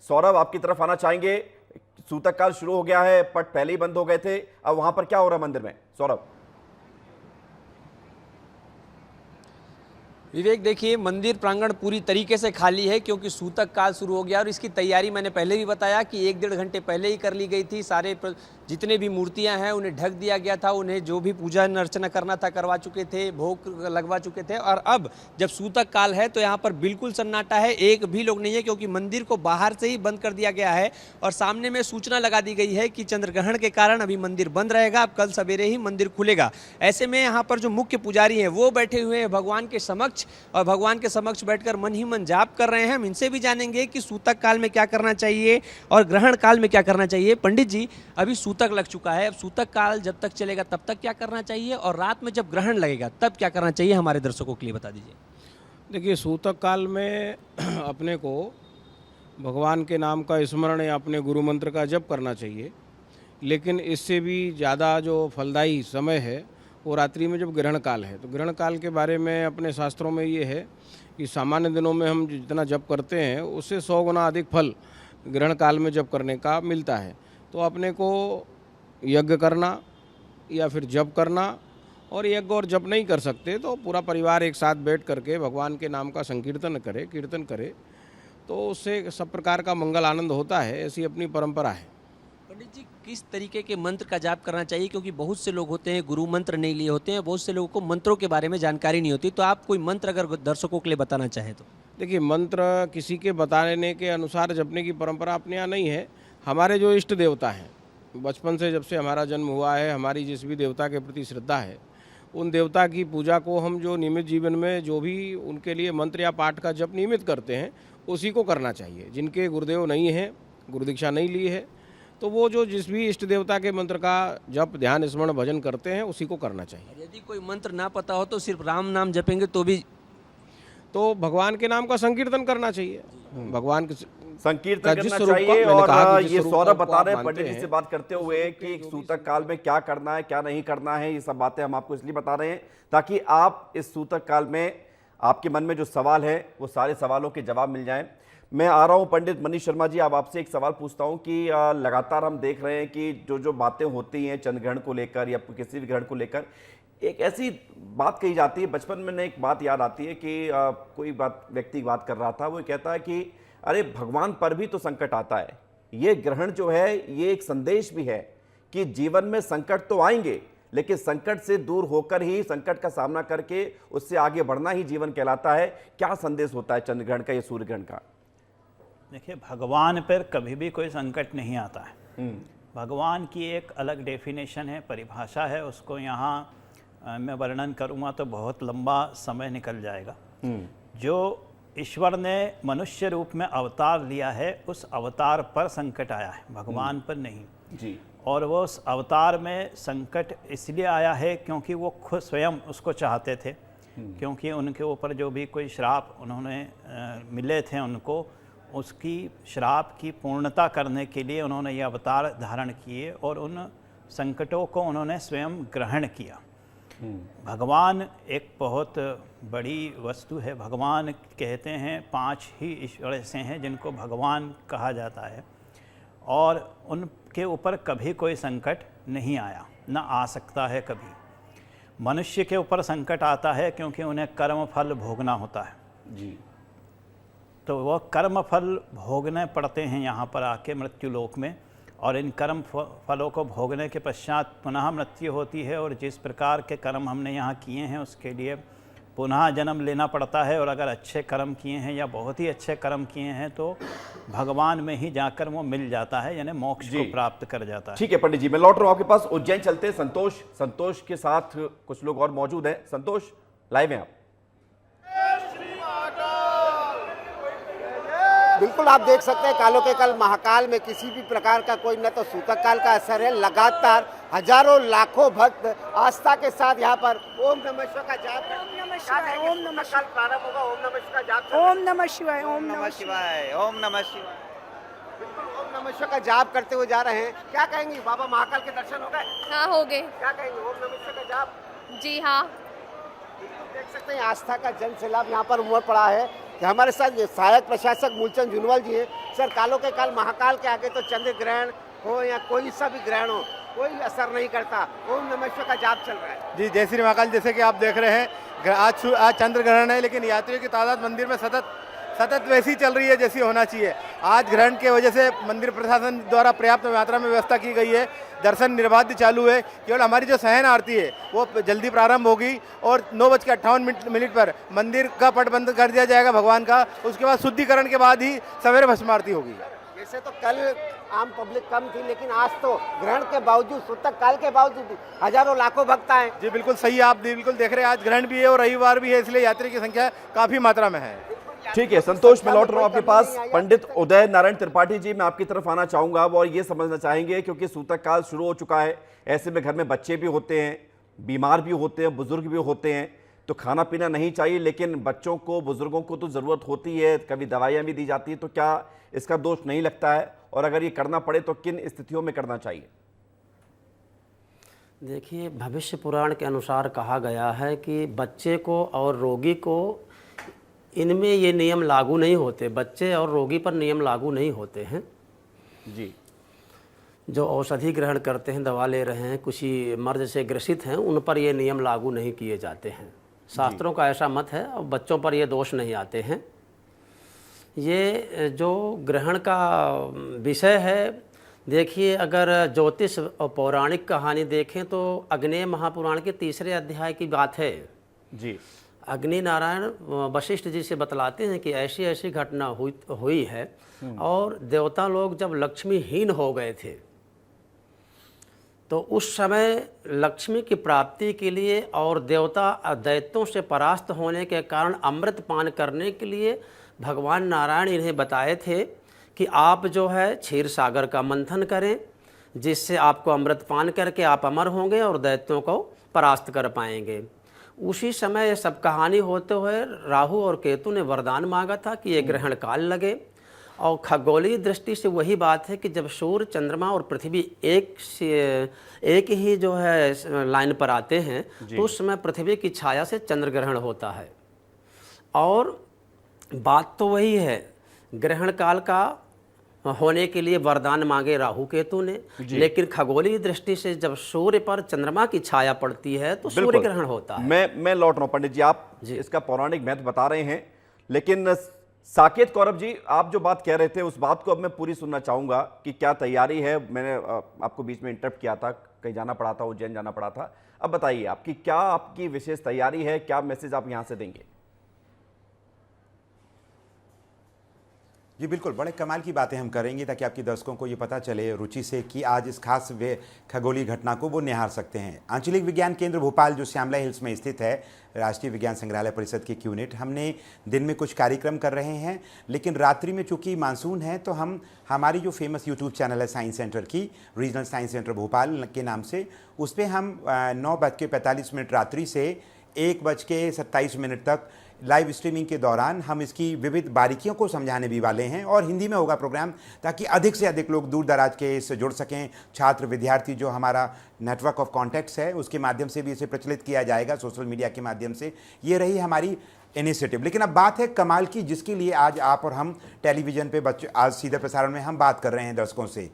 सौरभ आपकी तरफ आना चाहेंगे। सूतक काल शुरू हो गया है, पट पहले ही बंद हो गए थे, अब वहां पर क्या हो रहा है मंदिर में सौरभ? विवेक, देखिए मंदिर प्रांगण पूरी तरीके से खाली है क्योंकि सूतक काल शुरू हो गया और इसकी तैयारी मैंने पहले भी बताया कि 1-1.5 घंटे पहले ही कर ली गई थी। जितने भी मूर्तियां हैं उन्हें ढक दिया गया था, उन्हें जो भी पूजा अर्चना करना था करवा चुके थे, भोग लगवा चुके थे। और अब जब सूतक काल है तो यहाँ पर बिल्कुल सन्नाटा है, एक भी लोग नहीं है क्योंकि मंदिर को बाहर से ही बंद कर दिया गया है और सामने में सूचना लगा दी गई है कि चंद्रग्रहण के कारण अभी मंदिर बंद रहेगा, अब कल सवेरे ही मंदिर खुलेगा। ऐसे में यहाँ पर जो मुख्य पुजारी हैं वो बैठे हुए हैं भगवान के समक्ष और भगवान के समक्ष बैठकर मन ही मन जाप कर रहे हैं। हम इनसे भी जानेंगे कि सूतक काल में क्या करना चाहिए और ग्रहण काल में क्या करना चाहिए। पंडित जी, अभी सूतक लग चुका है, अब सूतक काल जब तक चलेगा तब तक क्या करना चाहिए और रात में जब ग्रहण लगेगा तब क्या करना चाहिए, हमारे दर्शकों के लिए बता दीजिए। देखिए, सूतक काल में अपने को भगवान के नाम का स्मरण या अपने गुरु मंत्र का जप करना चाहिए, लेकिन इससे भी ज़्यादा जो फलदायी समय है वो रात्रि में जब ग्रहण काल है। तो ग्रहण काल के बारे में अपने शास्त्रों में ये है कि सामान्य दिनों में हम जितना जप करते हैं उससे 100 गुना अधिक फल ग्रहण काल में जप करने का मिलता है। तो अपने को यज्ञ करना या फिर जप करना, और यज्ञ और जप नहीं कर सकते तो पूरा परिवार एक साथ बैठ करके भगवान के नाम का संकीर्तन करे, कीर्तन करे, तो उससे सब प्रकार का मंगल आनंद होता है। ऐसी अपनी परंपरा है। पंडित जी, किस तरीके के मंत्र का जाप करना चाहिए, क्योंकि बहुत से लोग होते हैं गुरु मंत्र नहीं लिए होते हैं, बहुत से लोगों को मंत्रों के बारे में जानकारी नहीं होती, तो आप कोई मंत्र अगर दर्शकों के लिए बताना चाहें तो? देखिए, मंत्र किसी के बताने के अनुसार जपने की परंपरा अपने यहाँ नहीं है। हमारे जो इष्ट देवता हैं, बचपन से जब से हमारा जन्म हुआ है, हमारी जिस भी देवता के प्रति श्रद्धा है, उन देवता की पूजा को हम जो नियमित जीवन में जो भी उनके लिए मंत्र या पाठ का जप नियमित करते हैं उसी को करना चाहिए। जिनके गुरुदेव नहीं हैं, गुरु दीक्षा नहीं ली है, तो वो जो जिस भी इष्ट देवता के मंत्र का जप, ध्यान, स्मरण, भजन करते हैं उसी को करना चाहिए। यदि कोई मंत्र ना पता हो तो सिर्फ राम नाम जपेंगे तो भी? तो भगवान के नाम का संकीर्तन करना चाहिए, भगवान के संकीर्तन करना चाहिए। और ये सौरभ बता रहे हैं पंडित जी से बात करते हुए कि सूतक काल में क्या करना है, क्या नहीं करना है, ये सब बातें हम आपको इसलिए बता रहे हैं ताकि आप इस सूतक काल में आपके मन में जो सवाल है वो सारे सवालों के जवाब मिल जाएं। मैं आ रहा हूं पंडित मनीष शर्मा जी, अब आपसे एक सवाल पूछता हूं कि लगातार हम देख रहे हैं कि जो बातें होती हैं चंद्रग्रहण को लेकर या किसी भी ग्रहण को लेकर, एक ऐसी बात कही जाती है, बचपन में एक बात याद आती है कि कोई व्यक्ति बात कर रहा था, वो कहता है कि अरे भगवान पर भी तो संकट आता है। ये ग्रहण जो है ये एक संदेश भी है कि जीवन में संकट तो आएंगे, लेकिन संकट से दूर होकर ही, संकट का सामना करके उससे आगे बढ़ना ही जीवन कहलाता है। क्या संदेश होता है चंद्रग्रहण का या सूर्य ग्रहण का? देखिए, भगवान पर कभी भी कोई संकट नहीं आता है। भगवान की एक अलग डेफिनेशन है, परिभाषा है, उसको यहाँ मैं वर्णन करूँगा तो बहुत लंबा समय निकल जाएगा। जो ईश्वर ने मनुष्य रूप में अवतार लिया है, उस अवतार पर संकट आया है, भगवान पर नहीं जी। और वो उस अवतार में संकट इसलिए आया है क्योंकि वो खुद स्वयं उसको चाहते थे, क्योंकि उनके ऊपर जो भी कोई श्राप उन्होंने मिले थे उनको, उसकी श्राप की पूर्णता करने के लिए उन्होंने ये अवतार धारण किए और उन संकटों को उन्होंने स्वयं ग्रहण किया। भगवान एक बहुत बड़ी वस्तु है। भगवान कहते हैं 5 ही ईश्वर ऐसे हैं जिनको भगवान कहा जाता है और उनके ऊपर कभी कोई संकट नहीं आया, ना आ सकता है कभी। मनुष्य के ऊपर संकट आता है क्योंकि उन्हें कर्म फल भोगना होता है जी। तो वह कर्म फल भोगने पड़ते हैं यहाँ पर आके मृत्यु लोक में, और इन कर्म फलों को भोगने के पश्चात पुनः मृत्यु होती है। और जिस प्रकार के कर्म हमने यहाँ किए हैं उसके लिए पुनः जन्म लेना पड़ता है, और अगर अच्छे कर्म किए हैं या बहुत ही अच्छे कर्म किए हैं तो भगवान में ही जाकर वो मिल जाता है, यानी मोक्ष को प्राप्त कर जाता है। ठीक है पंडित जी, मैं लौट रहा हूँ आपके पास। उज्जैन चलते हैं, संतोष के साथ कुछ लोग और मौजूद हैं। संतोष, लाइव हैं आप? बिल्कुल, आप देख सकते हैं कालों के कल महाकाल में किसी भी प्रकार का कोई न तो सूतक काल का असर है। लगातार हजारों लाखों भक्त आस्था के साथ यहाँ पर ओम नमः शिवाय का जाप, ओम नमः शिवाय, ओम नमः काल प्रारंभ होगा, ओम नमः शिवाय का जाप, ओम नमः शिवाय, ओम नमः शिवाय, ओम नमः शिवाय। बिल्कुल ओम नमः शिवाय का जाप करते हुए जा रहे हैं। क्या कहेंगी, बाबा महाकाल के दर्शन हो गए? हाँ, हो गए। क्या कहेंगे, ओम नमः शिवाय का जाप? जी हाँ। देख सकते हैं आस्था का जन सैलाब यहाँ पर उमड़ पड़ा है कि हमारे साथ सहायक प्रशासक मूलचंद जुनवाल जी हैं। सर, कालों के काल महाकाल के आगे तो चंद्र ग्रहण हो या कोई सा भी ग्रहण हो, कोई असर नहीं करता। ओम नमः शिवाय का जाप चल रहा है। जी, जय श्री महाकाल। जैसे कि आप देख रहे हैं, आज चंद्र ग्रहण है, लेकिन यात्रियों की तादाद मंदिर में सतत वैसी चल रही है जैसी होना चाहिए। आज ग्रहण के वजह से मंदिर प्रशासन द्वारा पर्याप्त मात्रा में व्यवस्था की गई है। दर्शन निर्बाध चालू है। केवल हमारी जो सहन आरती है वो जल्दी प्रारंभ होगी और 9:58 पर मंदिर का पट बंद कर दिया जाएगा भगवान का। उसके बाद शुद्धिकरण के बाद ही सवेरे भस्म आरती होगी। वैसे तो कल आम पब्लिक कम थी, लेकिन आज तो ग्रहण के बावजूद, सूतक काल के बावजूद हजारों लाखों भक्त आए। जी बिल्कुल सही, आप बिल्कुल देख रहे हैं। आज ग्रहण भी है और रविवार भी है, इसलिए यात्री की संख्या काफी मात्रा में है। ठीक है संतोष, मैं लौट रहा हूं आपके पास। पंडित उदय नारायण त्रिपाठी जी, मैं आपकी तरफ आना चाहूंगा और ये समझना चाहेंगे, क्योंकि सूतक काल शुरू हो चुका है, ऐसे में घर में बच्चे भी होते हैं, बीमार भी होते हैं, बुजुर्ग भी होते हैं, तो खाना पीना नहीं चाहिए, लेकिन बच्चों को, बुजुर्गों को तो ज़रूरत होती है, कभी दवाइयाँ भी दी जाती है, तो क्या इसका दोष नहीं लगता है? और अगर ये करना पड़े तो किन स्थितियों में करना चाहिए? देखिए, भविष्य पुराण के अनुसार कहा गया है कि बच्चे को और रोगी को, इनमें ये नियम लागू नहीं होते। बच्चे और रोगी पर नियम लागू नहीं होते हैं। जी, जो औषधि ग्रहण करते हैं, दवा ले रहे हैं, कुछ ही मर्ज से ग्रसित हैं, उन पर ये नियम लागू नहीं किए जाते हैं। शास्त्रों का ऐसा मत है और बच्चों पर ये दोष नहीं आते हैं। ये जो ग्रहण का विषय है, देखिए, अगर ज्योतिष और पौराणिक कहानी देखें तो अग्नेय महापुराण के 3 अध्याय की बात है। जी, अग्नि नारायण वशिष्ठ जी से बतलाते हैं कि ऐसी ऐसी घटना हुई है और देवता लोग जब लक्ष्मीहीन हो गए थे तो उस समय लक्ष्मी की प्राप्ति के लिए और देवता दैत्यों से परास्त होने के कारण अमृत पान करने के लिए भगवान नारायण इन्हें बताए थे कि आप जो है क्षीर सागर का मंथन करें, जिससे आपको अमृत पान करके आप अमर होंगे और दैत्यों को परास्त कर पाएंगे। उसी समय सब कहानी होते हुए राहु और केतु ने वरदान मांगा था कि ये ग्रहण काल लगे। और खगोलीय दृष्टि से वही बात है कि जब सूर्य, चंद्रमा और पृथ्वी एक ही जो है लाइन पर आते हैं तो उस समय पृथ्वी की छाया से चंद्र ग्रहण होता है। और बात तो वही है, ग्रहण काल का होने के लिए वरदान मांगे राहु केतु ने, लेकिन खगोलीय दृष्टि से जब सूर्य पर चंद्रमा की छाया पड़ती है तो सूर्य ग्रहण होता है। मैं लौट रहा हूं पंडित जी, आप इसका पौराणिक महत्व बता रहे हैं, लेकिन साकेत कौरव जी, आप जो बात कह रहे थे उस बात को अब मैं पूरी सुनना चाहूंगा कि क्या तैयारी है। मैंने आपको बीच में इंटरप्ट किया था, कहीं जाना पड़ा था, उज्जैन जाना पड़ा था। अब बताइए आपकी क्या आपकी विशेष तैयारी है, क्या मैसेज आप यहां से देंगे? जी बिल्कुल, बड़े कमाल की बातें हम करेंगे ताकि आपके दर्शकों को ये पता चले रुचि से कि आज इस खास वे खगोलीय घटना को वो निहार सकते हैं। आंचलिक विज्ञान केंद्र भोपाल जो श्यामला हिल्स में स्थित है, राष्ट्रीय विज्ञान संग्रहालय परिषद की यूनिट, हमने दिन में कुछ कार्यक्रम कर रहे हैं, लेकिन रात्रि में चूंकि मानसून है तो हम हमारी जो फेमस यूट्यूब चैनल है साइंस सेंटर की, रीजनल साइंस सेंटर भोपाल के नाम से, उस पर हम 9:45 रात्रि से 1:27 तक लाइव स्ट्रीमिंग के दौरान हम इसकी विविध बारीकियों को समझाने भी वाले हैं। और हिंदी में होगा प्रोग्राम, ताकि अधिक से अधिक लोग दूर दराज के इससे जुड़ सकें। छात्र, विद्यार्थी, जो हमारा नेटवर्क ऑफ कॉन्टैक्ट्स है उसके माध्यम से भी इसे प्रचलित किया जाएगा, सोशल मीडिया के माध्यम से। ये रही हमारी इनिशिएटिव। लेकिन अब बात है कमाल की, जिसके लिए आज आप और हम टेलीविज़न पे आज सीधे प्रसारण में हम बात कर रहे हैं दर्शकों से।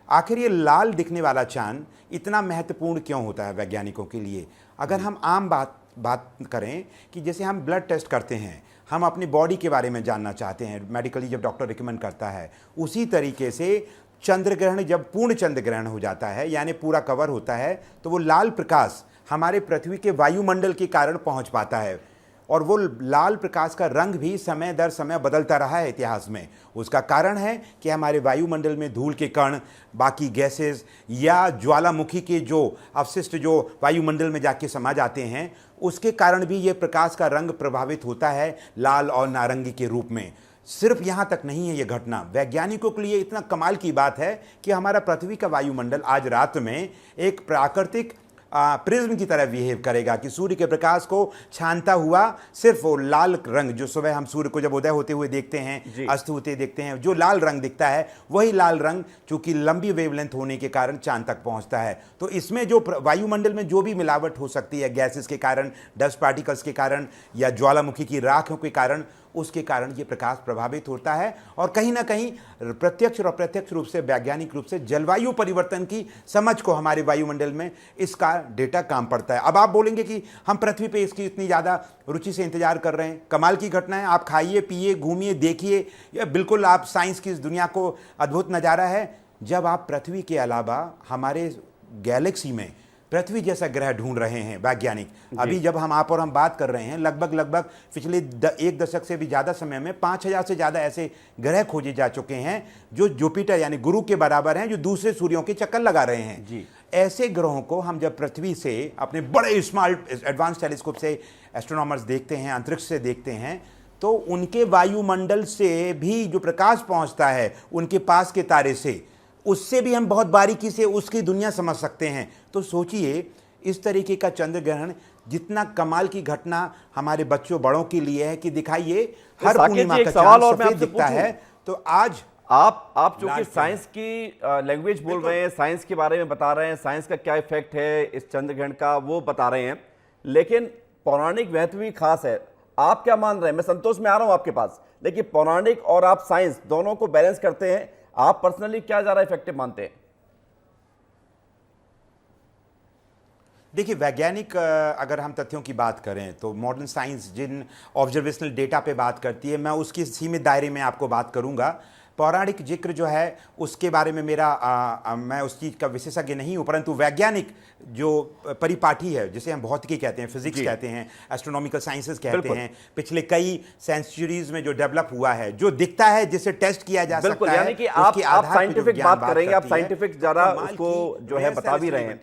आखिर ये लाल दिखने वाला चांद इतना महत्वपूर्ण क्यों होता है वैज्ञानिकों के लिए? अगर हम आम बात करें कि जैसे हम ब्लड टेस्ट करते हैं, हम अपनी बॉडी के बारे में जानना चाहते हैं, मेडिकली जब डॉक्टर रिकमेंड करता है, उसी तरीके से चंद्र ग्रहण जब पूर्ण चंद्र ग्रहण हो जाता है, यानी पूरा कवर होता है, तो वो लाल प्रकाश हमारे पृथ्वी के वायुमंडल के कारण पहुंच पाता है। और वो लाल प्रकाश का रंग भी समय दर समय बदलता रहा है इतिहास में। उसका कारण है कि हमारे वायुमंडल में धूल के कण, बाकी गैसेस या ज्वालामुखी के जो अवशिष्ट जो वायुमंडल में जाके समा जाते हैं, उसके कारण भी ये प्रकाश का रंग प्रभावित होता है लाल और नारंगी के रूप में। सिर्फ यहाँ तक नहीं है ये घटना, वैज्ञानिकों के लिए इतना कमाल की बात है कि हमारा पृथ्वी का वायुमंडल आज रात में एक प्राकृतिक प्रिज्म की तरह बिहेव करेगा कि सूर्य के प्रकाश को छानता हुआ सिर्फ वो लाल रंग, जो सुबह हम सूर्य को जब उदय होते हुए देखते हैं, अस्त होते देखते हैं, जो लाल रंग दिखता है, वही लाल रंग चूंकि लंबी वेवलेंथ होने के कारण चांद तक पहुंचता है। तो इसमें जो वायुमंडल में जो भी मिलावट हो सकती है गैसेस के कारण, डस्ट पार्टिकल्स के कारण या ज्वालामुखी की राख के कारण, उसके कारण ये प्रकाश प्रभावित होता है और कहीं ना कहीं प्रत्यक्ष और अप्रत्यक्ष रूप से वैज्ञानिक रूप से जलवायु परिवर्तन की समझ को हमारे वायुमंडल में इसका डेटा काम पड़ता है। अब आप बोलेंगे कि हम पृथ्वी पे इसकी इतनी ज़्यादा रुचि से इंतजार कर रहे हैं, कमाल की घटना है। आप खाइए पिए घूमिए देखिए, यह बिल्कुल आप साइंस की इस दुनिया को अद्भुत नज़ारा है। जब आप पृथ्वी के अलावा हमारे गैलेक्सी में पृथ्वी जैसा ग्रह ढूंढ रहे हैं वैज्ञानिक, अभी जब हम बात कर रहे हैं लगभग पिछले एक दशक से भी ज़्यादा समय में 5000 से ज़्यादा ऐसे ग्रह खोजे जा चुके हैं जो जुपिटर यानी गुरु के बराबर हैं, जो दूसरे सूर्यों के चक्कर लगा रहे हैं जी। ऐसे ग्रहों को हम जब पृथ्वी से अपने बड़े स्मार्ट एडवांस टेलीस्कोप से एस्ट्रोनॉमर्स देखते हैं, अंतरिक्ष से देखते हैं, तो उनके वायुमंडल से भी जो प्रकाश पहुंचता है उनके पास के तारे से, उससे भी हम बहुत बारीकी से उसकी दुनिया समझ सकते हैं। तो सोचिए इस तरीके का चंद्र ग्रहण जितना कमाल की घटना हमारे बच्चों बड़ों के लिए है कि दिखाइए हर पूर्णिमा का चांद सफेद दिखता है। तो आज आप जो कि साइंस की लैंग्वेज बोल रहे हैं, साइंस के बारे में बता रहे हैं, साइंस का क्या इफेक्ट है इस चंद्र ग्रहण का वो बता रहे हैं, लेकिन पौराणिक महत्व भी खास है। आप क्या मान रहे हैं? मैं संतोष में आ रहा हूं आपके पास, लेकिन पौराणिक और आप साइंस दोनों को बैलेंस करते हैं, आप पर्सनली क्या ज्यादा इफेक्टिव मानते हैं? देखिए वैज्ञानिक अगर हम तथ्यों की बात करें तो मॉडर्न साइंस जिन ऑब्जर्वेशनल डेटा पे बात करती है, मैं उसकी सीमित दायरे में आपको बात करूंगा। पौराणिक जिक्र जो है उसके बारे में मैं उस चीज़ का विशेषज्ञ नहीं हूँ, परंतु वैज्ञानिक जो परिपाठी है जिसे हम भौतिकी कहते हैं, फिजिक्स कहते हैं, एस्ट्रोनॉमिकल साइंसेस कहते हैं, पिछले कई सेंचुरीज में जो डेवलप हुआ है, जो दिखता है, जिसे टेस्ट किया जा सकता है, यानी कि आप साइंटिफिक बात करेंगे, आप साइंटिफिक ज़्यादा उसको जो है बता भी रहे हैं।